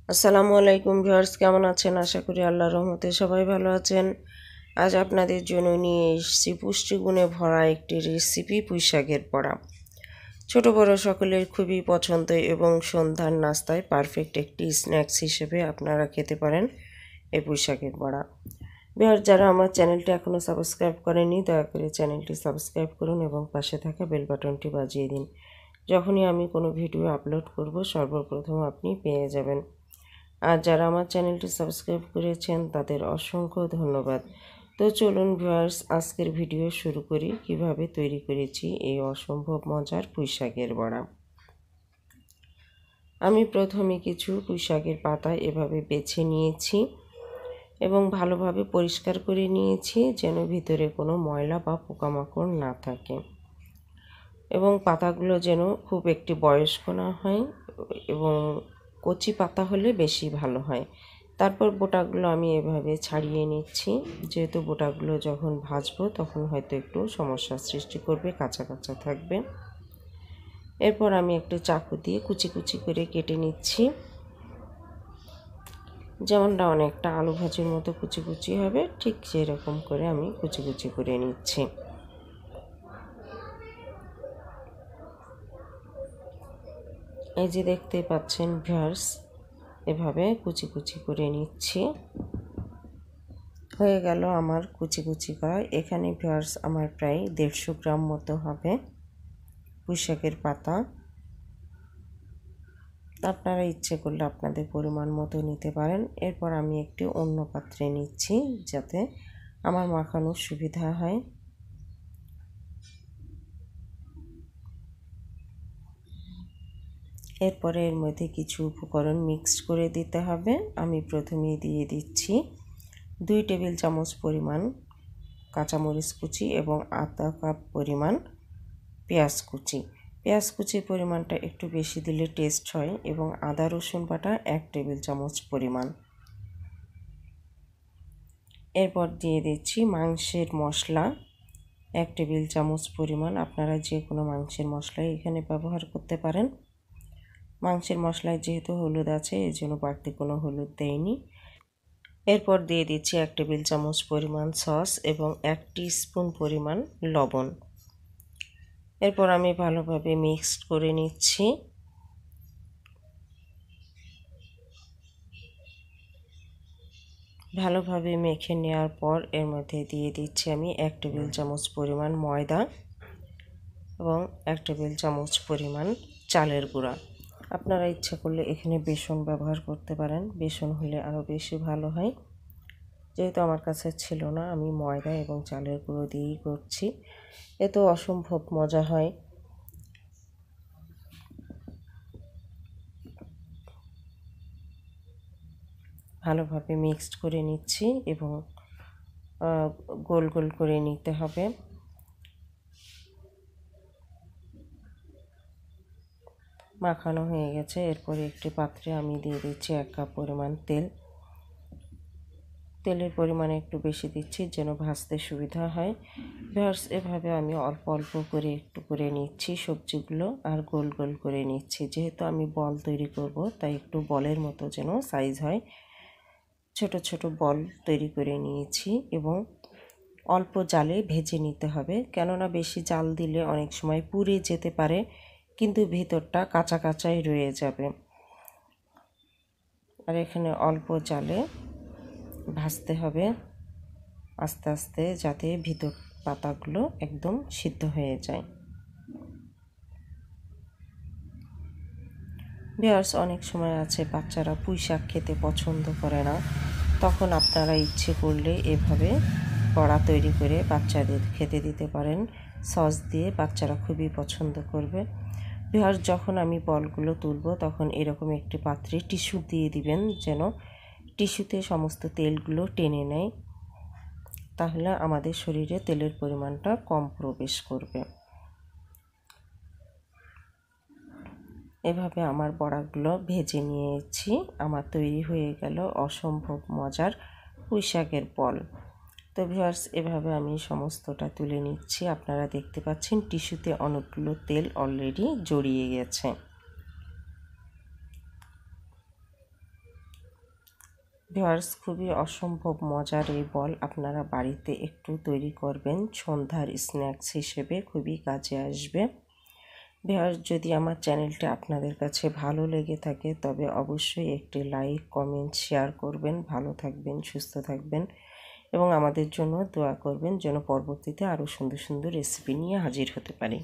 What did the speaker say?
আসসালামু আলাইকুম ভিউয়ার্স, কেমন আছেন? আশা করি আল্লাহর রহমতে সবাই ভালো আছেন। আজ আপনাদের জন্য নিয়ে এসেছি পুষ্টিগুণে ভরা একটি রেসিপি, পুঁইশাকের বড়া। ছোট বড় সকলের খুবই পছন্দ এবং সন্ধ্যার নাস্তায় পারফেক্ট একটি স্ন্যাক্স হিসেবে আপনারা খেতে পারেন এই পুঁইশাকের বড়া। ভিউয়ার্স, যারা আমার চ্যানেলটি এখনও সাবস্ক্রাইব করেনি দয়া করে চ্যানেলটি সাবস্ক্রাইব করুন এবং পাশে থাকা বেল বাটনটি বাজিয়ে দিন। যখনই আমি কোনো ভিডিও আপলোড করব সর্বপ্রথম আপনি পেয়ে যাবেন। আর যারা আমার চ্যানেলটি সাবস্ক্রাইব করেছেন তাদের অসংখ্য ধন্যবাদ। তো চলুন ভিউয়ার্স, আজকের ভিডিও শুরু করি কিভাবে তৈরি করেছি এই অসম্ভব মজার পুঁইশাকের বড়া। আমি প্রথমে কিছু পুঁইশাকের পাতা এভাবে বেছে নিয়েছি এবং ভালোভাবে পরিষ্কার করে নিয়েছি যেন ভিতরে কোনো ময়লা বা পোকামাকড় না থাকে এবং পাতাগুলো যেন খুব একটি বয়স্ক না হয় এবং কচি পাতা হলে বেশি ভালো হয়। তারপর বোটাগুলো আমি এভাবে ছাড়িয়ে নিচ্ছি, যেহেতু বোটাগুলো যখন ভাজবো তখন হয়তো একটু সমস্যার সৃষ্টি করবে, কাঁচা কাঁচা থাকবে। এরপর আমি একটু চাকু দিয়ে কুচি কুচি করে কেটে নিচ্ছি, যেমনটা অনেকটা আলু ভাজির মতো কুচি কুচি হবে ঠিক সেরকম করে আমি কুচি কুচি করে নিচ্ছি। এই যে দেখতে পাচ্ছেন ভিউয়ার্স, এভাবে কুচি কুচি করে নিচ্ছি। হয়ে গেল আমার কুচি কুচি করা। এখানে ভিউয়ার্স আমার প্রায় 150 গ্রাম মতো হবে পুঁইশাকের পাতা। আপনারা ইচ্ছে করলে আপনাদের পরিমাণ মতো নিতে পারেন। এরপর আমি একটি অন্য পাত্রে নিচ্ছি যাতে আমার মাখানোর সুবিধা হয়। এরপরে এর মধ্যে কিছু উপকরণ মিক্সড করে দিতে হবে। আমি প্রথমেই দিয়ে দিচ্ছি 2 টেবিল চামচ পরিমাণ কাঁচামরিচ কুচি এবং আধা কাপ পরিমাণ পেঁয়াজ কুচি। পেঁয়াজ কুচির পরিমাণটা একটু বেশি দিলে টেস্ট হয় এবং আদা রসুন বাটা 1 টেবিল চামচ পরিমাণ। এরপর দিয়ে দিচ্ছি মাংসের মশলা 1 টেবিল চামচ পরিমাণ। আপনারা যে কোনো মাংসের মশলাই এখানে ব্যবহার করতে পারেন। মাংসের মশলায় যেহেতু হলুদ আছে এই জন্য বাড়তি কোনো হলুদ দেয়নি। এরপর দিয়ে দিচ্ছি 1 টেবিল চামচ পরিমাণ সস এবং 1 টিস্পুন পরিমাণ লবণ। এরপর আমি ভালোভাবে মিক্সড করে নিচ্ছি। ভালোভাবে মেখে নেওয়ার পর এর মধ্যে দিয়ে দিচ্ছি আমি 1 টেবিল চামচ পরিমাণ ময়দা এবং 1 টেবিল চামচ পরিমাণ চালের গুঁড়া। আপনারা ইচ্ছা করলে এখানে বেসন ব্যবহার করতে পারেন, বেসন হলে আরও বেশি ভালো হয়। যেহেতু আমার কাছে ছিল না, আমি ময়দা এবং চালের গুঁড়ো দিয়েই করছি। এতে অসম্ভব মজা হয়। ভালোভাবে মিক্সড করে নিচ্ছি এবং গোল গোল করে নিতে হবে। মাখানো হয়ে গেছে। এরপরে একটি পাত্রে আমি দিয়ে দিচ্ছি 1 কাপ পরিমাণ তেল। তেলের পরিমাণ একটু বেশি দিচ্ছি যেন ভাজতে সুবিধা হয়। ভিউয়ার্স, এভাবে আমি অল্প অল্প করে একটু করে নিচ্ছি সবজিগুলো আর গোল গোল করে নিচ্ছি। যেহেতু আমি বল তৈরি করব তাই একটু বলের মতো যেন সাইজ হয়, ছোট ছোট বল তৈরি করে নিয়েছি এবং অল্প জালে ভেজে নিতে হবে, কেননা বেশি জাল দিলে অনেক সময় পুড়ে যেতে পারে কিন্তু ভিতরটা কাঁচা কাঁচাই রয়ে যাবে। আর এখানে অল্প জালে ভাজতে হবে আস্তে আস্তে, যাতে ভিতর পাতাগুলো একদম সিদ্ধ হয়ে যায়। ভিউয়ার্স, অনেক সময় আছে বাচ্চারা পুঁইশাক খেতে পছন্দ করে না, তখন আপনারা ইচ্ছে করলে এভাবে বড়া তৈরি করে বাচ্চাদের খেতে দিতে পারেন। সস দিয়ে বাচ্চারা খুবই পছন্দ করবে। ভিউয়ার্স, যখন আমি বলগুলো তুলব তখন এরকম একটি পাত্রে টিস্যু দিয়ে দিবেন যেন টিস্যুতে সমস্ত তেলগুলো টেনে নেয়, তাহলে আমাদের শরীরে তেলের পরিমাণটা কম প্রবেশ করবে। এভাবে আমার বড়াগুলো ভেজে নিয়েছি। আমার তৈরি হয়ে গেল অসম্ভব মজার পুঁইশাকের বল। তো ভিউয়ার্স, এভাবে আমি সমস্তটা তুলে নিচ্ছি। আপনারা দেখতে পাচ্ছেন টিস্যুতে অনেকগুলো তেল অলরেডি জড়িয়ে গেছে। ভিউয়ার্স, খুবই অসম্ভব মজার এই বল আপনারা বাড়িতে একটু তৈরি করবেন, সন্ধ্যার স্ন্যাক্স হিসেবে খুবই কাজে আসবে। ভিউয়ার্স, যদি আমার চ্যানেলটি আপনাদের কাছে ভালো লেগে থাকে তবে অবশ্যই একটি লাইক, কমেন্ট, শেয়ার করবেন। ভালো থাকবেন, সুস্থ থাকবেন এবং আমাদের জন্য দোয়া করবেন যেন পরবর্তীতে আরও সুন্দর সুন্দর রেসিপি নিয়ে হাজির হতে পারি।